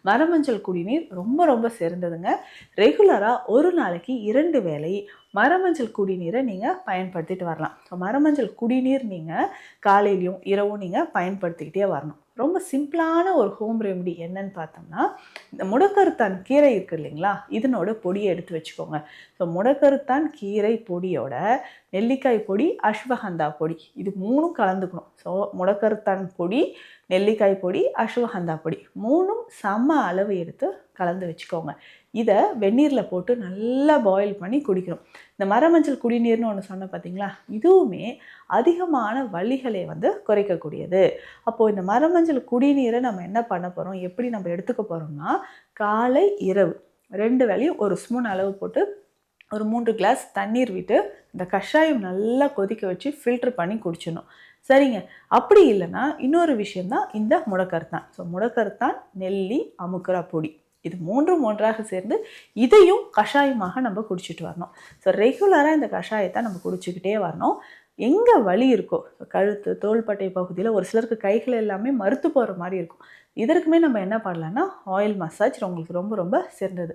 மரமஞ்சள் குடிநீர் ரொம்ப ரொம்ப சிறந்ததுங்க. ரெகுலராக ஒரு நாளைக்கு 2 வேளை மரமஞ்சள் குடிநீரை நீங்கள் பயன்படுத்திட்டு வரலாம். ஸோ மரமஞ்சள் குடிநீர் நீங்கள் காலையிலையும் இரவும் நீங்கள் பயன்படுத்திக்கிட்டே வரணும். ரொம்ப சிம்பிளான ஒரு ஹோம் ரெமெடி என்னன்னு பார்த்தோம்னா, இந்த முடக்கருத்தான் கீரை இருக்குது இல்லைங்களா, இதனோட பொடியை எடுத்து வச்சுக்கோங்க. ஸோ முடக்கருத்தான் கீரை பொடியோட நெல்லிக்காய் பொடி, அஸ்வகந்தா பொடி இது 3ம் கலந்துக்கணும். ஸோ முடக்கருத்தான் பொடி, நெல்லிக்காய் பொடி, அஸ்வகந்தா பொடி 3ம் சம அளவு எடுத்து கலந்து வச்சுக்கோங்க. இதை வெந்நீரில் போட்டு நல்லா பாயில் பண்ணி குடிக்கணும். இந்த மரமஞ்சள் குடிநீர்னு ஒன்று சொன்ன பார்த்தீங்களா, இதுவுமே அதிகமான வலிகளை குறைக்கக்கூடியது. அப்போது இந்த மரமஞ்சள் குடிநீரை நம்ம என்ன பண்ண போகிறோம், எப்படி நம்ம எடுத்துக்க போகிறோம்னா, காலை இரவு 2 வேளையும் 1 ஸ்பூன் அளவு போட்டு ஒரு 3 கிளாஸ் தண்ணீர் விட்டு இந்த கஷாயம் நல்லா கொதிக்க வச்சு ஃபில்டர் பண்ணி குடிச்சிடணும். சரிங்க. அப்படி இல்லைன்னா இன்னொரு விஷயந்தான் இந்த முடக்கருத்தான். ஸோ முடக்கருத்தான், நெல்லி, அமுக்குரா பொடி இது 3ம் ஒன்றாக சேர்ந்து இதையும் கஷாயமாக நம்ம குடிச்சிட்டு வரணும். ஸோ ரெகுலராக இந்த கஷாயத்தை நம்ம குடிச்சிக்கிட்டே வரணும். எங்கே வலி இருக்கோ, கழுத்து, தோள்பட்டை பகுதியில் ஒரு சிலருக்கு கைகள் எல்லாமே மறுத்து போகிற மாதிரி இருக்கும். இதற்குமே நம்ம என்ன பண்ணலான்னா ஆயில் மசாஜ் உங்களுக்கு ரொம்ப ரொம்ப சிறந்தது.